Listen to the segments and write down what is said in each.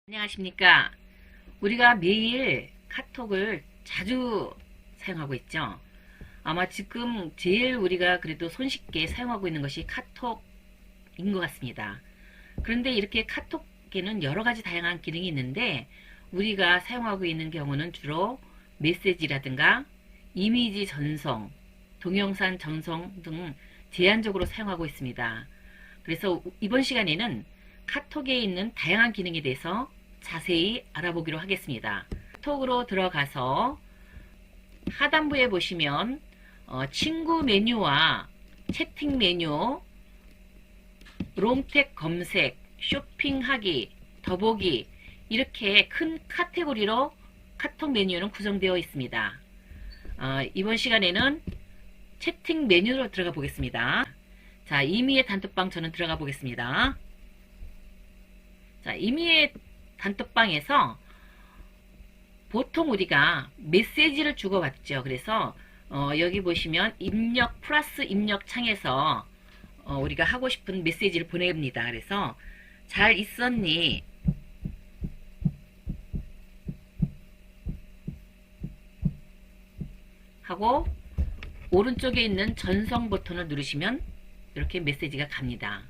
안녕하십니까. 우리가 매일 카톡을 자주 사용하고 있죠. 아마 지금 제일 우리가 그래도 손쉽게 사용하고 있는 것이 카톡인 것 같습니다. 그런데 이렇게 카톡에는 여러 가지 다양한 기능이 있는데 우리가 사용하고 있는 경우는 주로 메시지라든가 이미지 전송, 동영상 전송 등 제한적으로 사용하고 있습니다. 그래서 이번 시간에는 카톡에 있는 다양한 기능에 대해서 자세히 알아보기로 하겠습니다. 카톡으로 들어가서 하단부에 보시면 친구 메뉴와 채팅 메뉴, 롱텍 검색, 쇼핑하기, 더보기 이렇게 큰 카테고리로 카톡 메뉴는 구성되어 있습니다. 이번 시간에는 채팅 메뉴로 들어가 보겠습니다. 자, 임의의 단톡방 저는 들어가 보겠습니다. 자, 임의의 단톡방에서 보통 우리가 메시지를 주고받죠. 그래서 여기 보시면 입력 플러스 입력 창에서 우리가 하고 싶은 메시지를 보냅니다. 그래서 잘 있었니? 하고 오른쪽에 있는 전송 버튼을 누르시면 이렇게 메시지가 갑니다.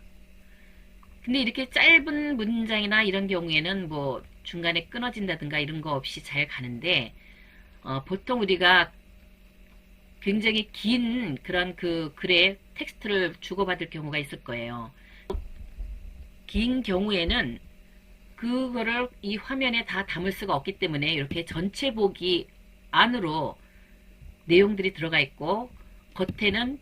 근데 이렇게 짧은 문장이나 이런 경우에는 뭐 중간에 끊어진다든가 이런 거 없이 잘 가는데 보통 우리가 굉장히 긴 그런 그 글에 텍스트를 주고받을 경우가 있을 거예요. 긴 경우에는 그거를 이 화면에 다 담을 수가 없기 때문에 이렇게 전체 보기 안으로 내용들이 들어가 있고 겉에는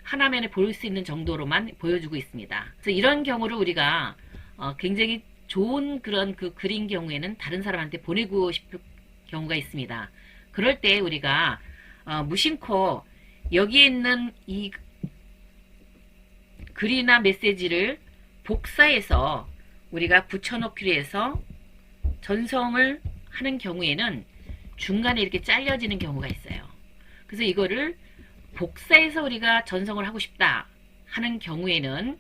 하나면에 볼 수 있는 정도로만 보여주고 있습니다. 그래서 이런 경우를 우리가 굉장히 좋은 그런 그 글인 경우에는 다른 사람한테 보내고 싶을 경우가 있습니다. 그럴 때 우리가 무심코 여기에 있는 이 글이나 메시지를 복사해서 우리가 붙여놓기로 해서 전송을 하는 경우에는 중간에 이렇게 잘려지는 경우가 있어요. 그래서 이거를 복사해서 우리가 전송을 하고 싶다 하는 경우에는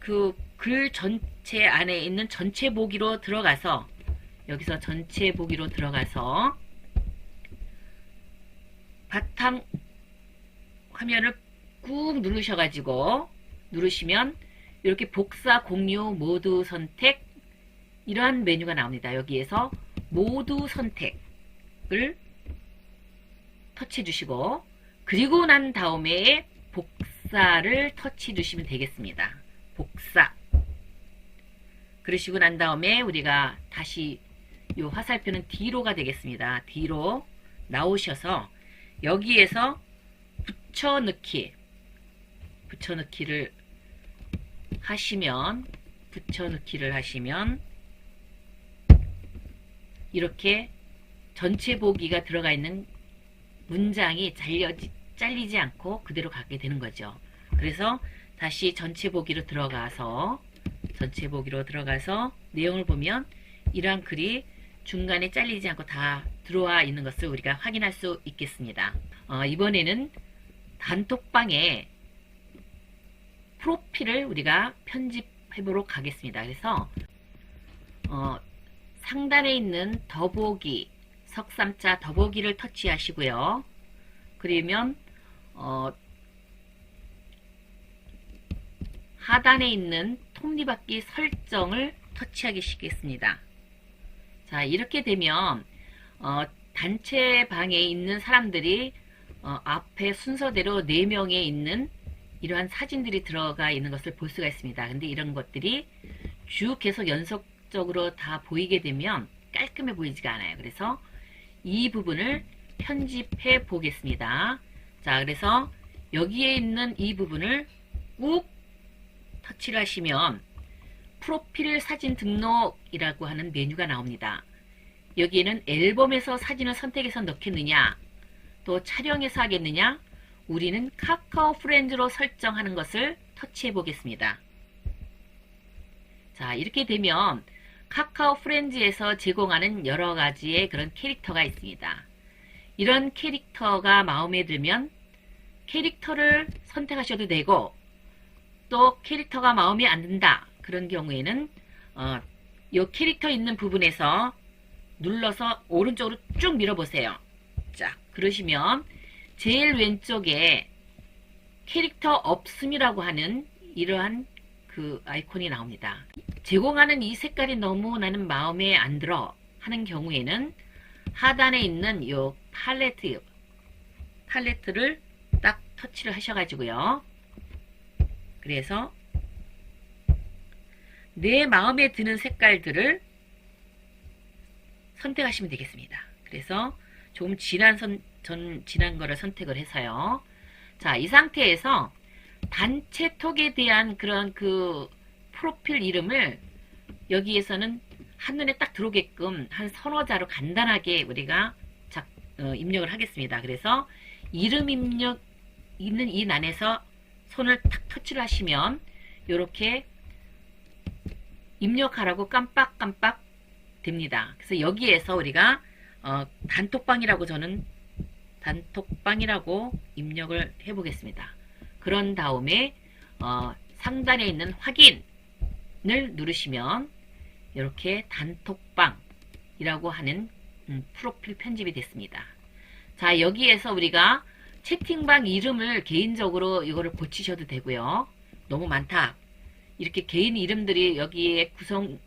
그 글 전체 안에 있는 전체 보기로 들어가서 여기서 전체 보기로 들어가서 바탕 화면을 꾹 누르셔가지고 누르시면 이렇게 복사 공유 모두 선택 이러한 메뉴가 나옵니다. 여기에서 모두 선택을 터치해 주시고 그리고 난 다음에 복사를 터치해 주시면 되겠습니다. 복사 그러시고 난 다음에 우리가 다시 요 화살표는 뒤로가 되겠습니다. 뒤로 나오셔서 여기에서 붙여넣기를 하시면 이렇게 전체 보기가 들어가 있는 문장이 잘리지 않고 그대로 가게 되는 거죠. 그래서 다시 전체 보기로 들어가서 내용을 보면 이러한 글이 중간에 잘리지 않고 다 들어와 있는 것을 우리가 확인할 수 있겠습니다. 이번에는 단톡방에 프로필을 우리가 편집해 보도록 하겠습니다. 그래서 상단에 있는 더보기 석삼자 더보기를 터치하시고요. 그러면 하단에 있는 톱니바퀴 설정을 터치하시겠습니다. 자, 이렇게 되면 단체 방에 있는 사람들이 앞에 순서대로 4명에 있는 이러한 사진들이 들어가 있는 것을 볼 수가 있습니다. 근데 이런 것들이 쭉 계속 연속적으로 다 보이게 되면 깔끔해 보이지가 않아요. 그래서 이 부분을 편집해 보겠습니다. 자, 그래서 여기에 있는 이 부분을 꾹 터치를 하시면 프로필 사진 등록이라고 하는 메뉴가 나옵니다. 여기에는 앨범에서 사진을 선택해서 넣겠느냐, 또 촬영해서 하겠느냐, 우리는 카카오 프렌즈로 설정하는 것을 터치해 보겠습니다. 자, 이렇게 되면 카카오 프렌즈에서 제공하는 여러 가지의 그런 캐릭터가 있습니다. 이런 캐릭터가 마음에 들면 캐릭터를 선택하셔도 되고 또 캐릭터가 마음에 안 든다 그런 경우에는 요 캐릭터 있는 부분에서 눌러서 오른쪽으로 쭉 밀어보세요. 자, 그러시면 제일 왼쪽에 캐릭터 없음이라고 하는 이러한 그 아이콘이 나옵니다. 제공하는 이 색깔이 너무 나는 마음에 안 들어 하는 경우에는 하단에 있는 요 팔레트를 딱 터치를 하셔가지고요. 그래서 내 마음에 드는 색깔들을 선택하시면 되겠습니다. 그래서 조금 진한 진한 거를 선택을 해서요. 자, 이 상태에서 단체 톡에 대한 그런 그 프로필 이름을 여기에서는 한눈에 딱 들어오게끔 한 서너 자로 간단하게 우리가 입력을 하겠습니다. 그래서 이름 입력 있는 이 난에서 손을 탁 터치를 하시면 이렇게 입력하라고 깜빡깜빡 됩니다. 그래서 여기에서 우리가 단톡방이라고 저는 단톡방이라고 입력을 해 보겠습니다. 그런 다음에 상단에 있는 확인을 누르시면 이렇게 단톡방이라고 하는 프로필 편집이 됐습니다. 자, 여기에서 우리가 채팅방 이름을 개인적으로 이거를 고치셔도 되고요. 너무 많다. 이렇게 개인 이름들이 여기에 구성된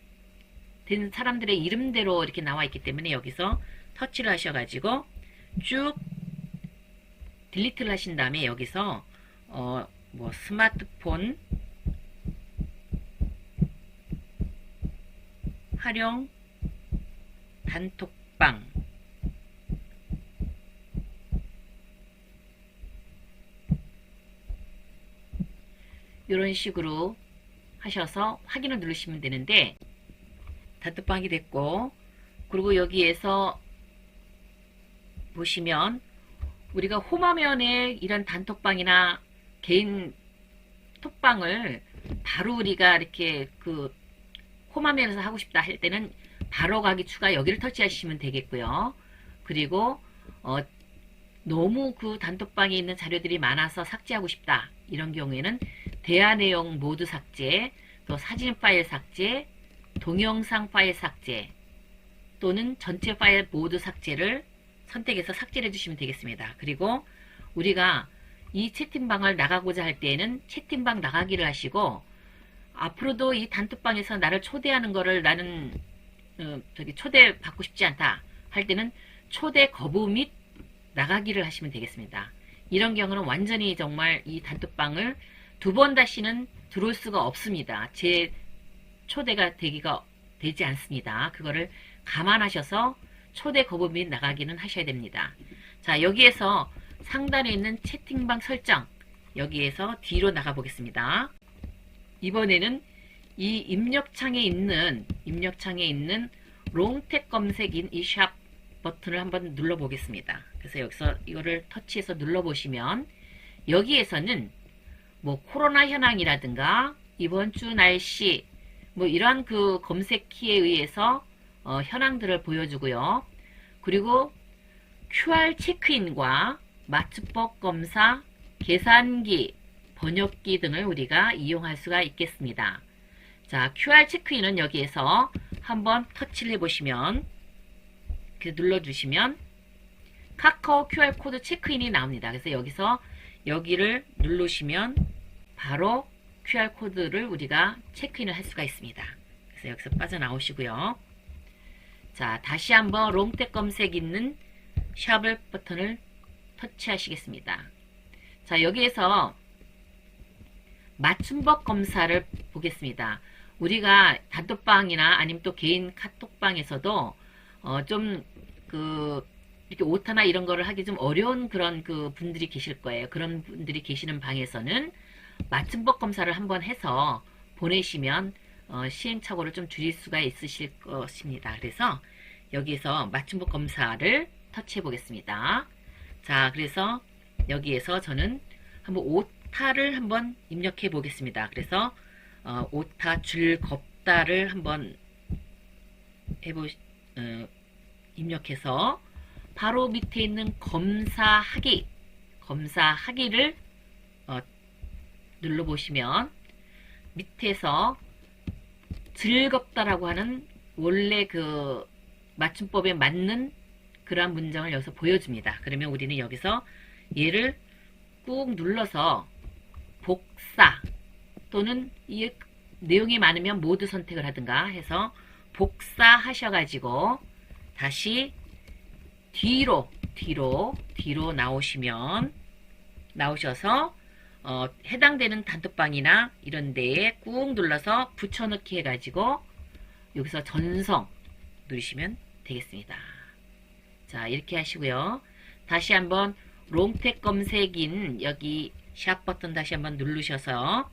사람들의 이름대로 이렇게 나와 있기 때문에 여기서 터치를 하셔가지고 쭉 딜리트를 하신 다음에 여기서 뭐 스마트폰 활용 단톡방 이런 식으로 하셔서 확인을 누르시면 되는데 단톡방이 됐고, 그리고 여기에서 보시면 우리가 홈화면에 이런 단톡방이나 개인 톡방을 바로 우리가 이렇게 그 홈화면에서 하고 싶다 할 때는 바로 가기 추가 여기를 터치하시면 되겠고요. 그리고 너무 그 단톡방에 있는 자료들이 많아서 삭제하고 싶다 이런 경우에는 대화 내용 모두 삭제, 또 사진 파일 삭제, 동영상 파일 삭제 또는 전체 파일 모두 삭제를 선택해서 삭제를 해주시면 되겠습니다. 그리고 우리가 이 채팅방을 나가고자 할 때에는 채팅방 나가기를 하시고, 앞으로도 이 단톡방에서 나를 초대하는 거를 나는 초대 받고 싶지 않다 할 때는 초대 거부 및 나가기를 하시면 되겠습니다. 이런 경우는 완전히 정말 이 단톡방을 두 번 다시는 들어올 수가 없습니다. 제 초대가 되지 않습니다. 그거를 감안하셔서 초대 거부 및 나가기는 하셔야 됩니다. 자, 여기에서 상단에 있는 채팅방 설정, 여기에서 뒤로 나가 보겠습니다. 이번에는 이 입력창에 있는 롱텍 검색인 이 샵 버튼을 한번 눌러 보겠습니다. 그래서 여기서 이거를 터치해서 눌러 보시면 여기에서는 뭐 코로나 현황이라든가 이번 주 날씨 뭐 이러한 그 검색 키에 의해서 현황들을 보여주고요. 그리고 QR 체크인과 맞춤법 검사, 계산기, 번역기 등을 우리가 이용할 수가 있겠습니다. 자, QR 체크인은 여기에서 한번 터치를 해보시면 이렇게 눌러주시면 카카오 QR코드 체크인이 나옵니다. 그래서 여기서 여기를 누르시면 바로 QR코드를 우리가 체크인을 할 수가 있습니다. 그래서 여기서 빠져나오시고요. 자, 다시 한번 롱텍 검색 있는 샵을 버튼을 터치하시겠습니다. 자, 여기에서 맞춤법 검사를 보겠습니다. 우리가 단톡방이나 아니면 또 개인 카톡방에서도 좀 이렇게 오타나 이런 거를 하기 좀 어려운 그런 그 분들이 계실 거예요. 그런 분들이 계시는 방에서는 맞춤법 검사를 한번 해서 보내시면 시행착오를 좀 줄일 수가 있으실 것입니다. 그래서 여기에서 맞춤법 검사를 터치해 보겠습니다. 자, 그래서 여기에서 저는 한번 오타를 한번 입력해 보겠습니다. 그래서 오타 즐겁다를 한번 입력해서 바로 밑에 있는 검사하기를 눌러보시면 밑에서 즐겁다라고 하는 원래 그 맞춤법에 맞는 그러한 문장을 여기서 보여줍니다. 그러면 우리는 여기서 얘를 꾹 눌러서 복사 또는 이 내용이 많으면 모두 선택을 하든가 해서 복사하셔가지고 다시 뒤로 나오셔서 해당되는 단톡방이나 이런 데에 꾹 눌러서 붙여넣기 해가지고 여기서 전송 누르시면 되겠습니다. 자, 이렇게 하시고요. 다시 한번 롱텍 검색인 여기 샵 버튼 다시 한번 누르셔서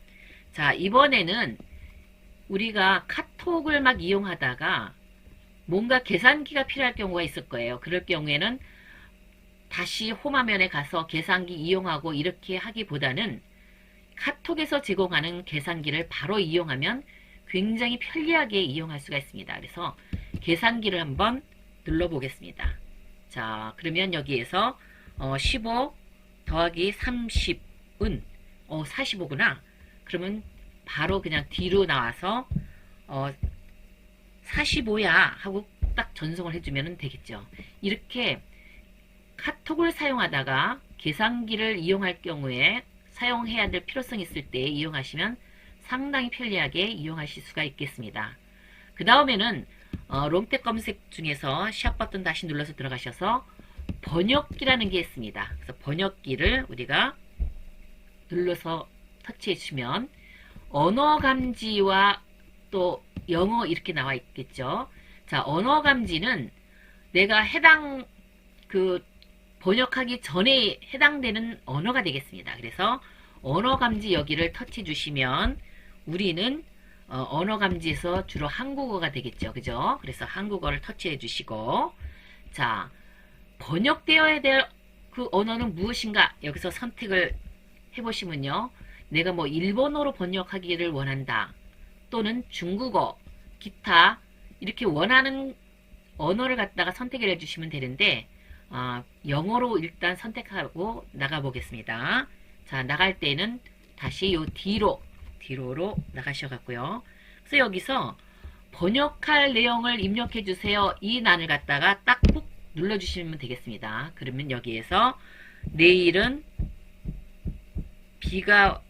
자, 이번에는 우리가 카톡을 막 이용하다가 뭔가 계산기가 필요할 경우가 있을 거예요. 그럴 경우에는 다시 홈화면에 가서 계산기 이용하고 이렇게 하기보다는 카톡에서 제공하는 계산기를 바로 이용하면 굉장히 편리하게 이용할 수가 있습니다. 그래서 계산기를 한번 눌러 보겠습니다. 자, 그러면 여기에서 15 더하기 30은 45구나. 그러면 바로 그냥 뒤로 나와서 45야 하고 딱 전송을 해주면 되겠죠. 이렇게 카톡을 사용하다가 계산기를 이용할 경우에 사용해야 될 필요성이 있을 때 이용하시면 상당히 편리하게 이용하실 수가 있겠습니다. 그 다음에는 롱텍 검색 중에서 샵 버튼 다시 눌러서 들어가셔서 번역기라는 게 있습니다. 그래서 번역기를 우리가 눌러서 터치해 주시면 언어 감지와 또 영어 이렇게 나와 있겠죠. 자, 언어 감지는 내가 해당 번역하기 전에 해당되는 언어가 되겠습니다. 그래서 언어 감지 여기를 터치해 주시면 우리는 언어 감지에서 주로 한국어가 되겠죠. 그죠? 그래서 한국어를 터치해 주시고 자, 번역되어야 될 그 언어는 무엇인가 여기서 선택을 해보시면요. 내가 뭐 일본어로 번역하기를 원한다. 또는 중국어, 기타 이렇게 원하는 언어를 갖다가 선택을 해주시면 되는데 영어로 일단 선택하고 나가 보겠습니다. 자, 나갈 때는 다시 요 뒤로로 나가셔갖고요. 그래서 여기서 번역할 내용을 입력해 주세요. 이 난을 갖다가 딱 꾹 눌러주시면 되겠습니다. 그러면 여기에서 내일은 비가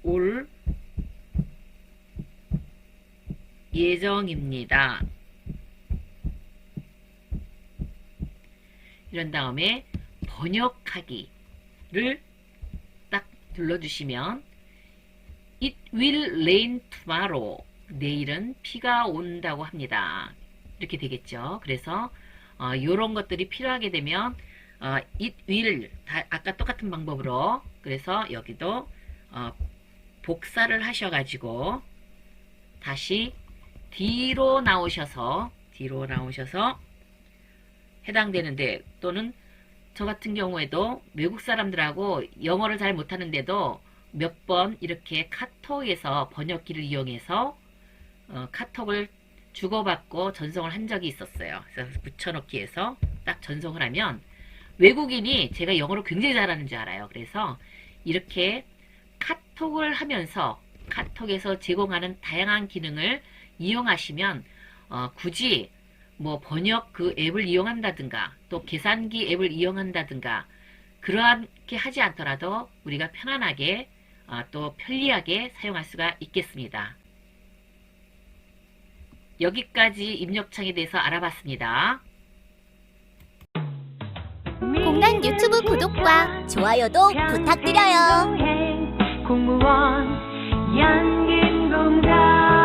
올 예정입니다. 이런 다음에 번역하기를 딱 눌러주시면 It will rain tomorrow. 내일은 비가 온다고 합니다. 이렇게 되겠죠. 그래서 이런 것들이 필요하게 되면 it will 아까 똑같은 방법으로 그래서 여기도 복사를 하셔가지고 다시 뒤로 나오셔서 해당되는데 또는 저 같은 경우에도 외국 사람들하고 영어를 잘 못하는데도 몇 번 이렇게 카톡에서 번역기를 이용해서 카톡을 주고받고 전송을 한 적이 있었어요. 그래서 붙여넣기 해서 딱 전송을 하면 외국인이 제가 영어를 굉장히 잘하는 줄 알아요. 그래서 이렇게 카톡을 하면서 카톡에서 제공하는 다양한 기능을 이용하시면 굳이 뭐 번역 그 앱을 이용한다든가 또 계산기 앱을 이용한다든가 그렇게 하지 않더라도 우리가 편안하게 또 편리하게 사용할 수가 있겠습니다. 여기까지 입력창에 대해서 알아봤습니다. 공단 유튜브 구독과 좋아요도 부탁드려요. 공무원 연금공단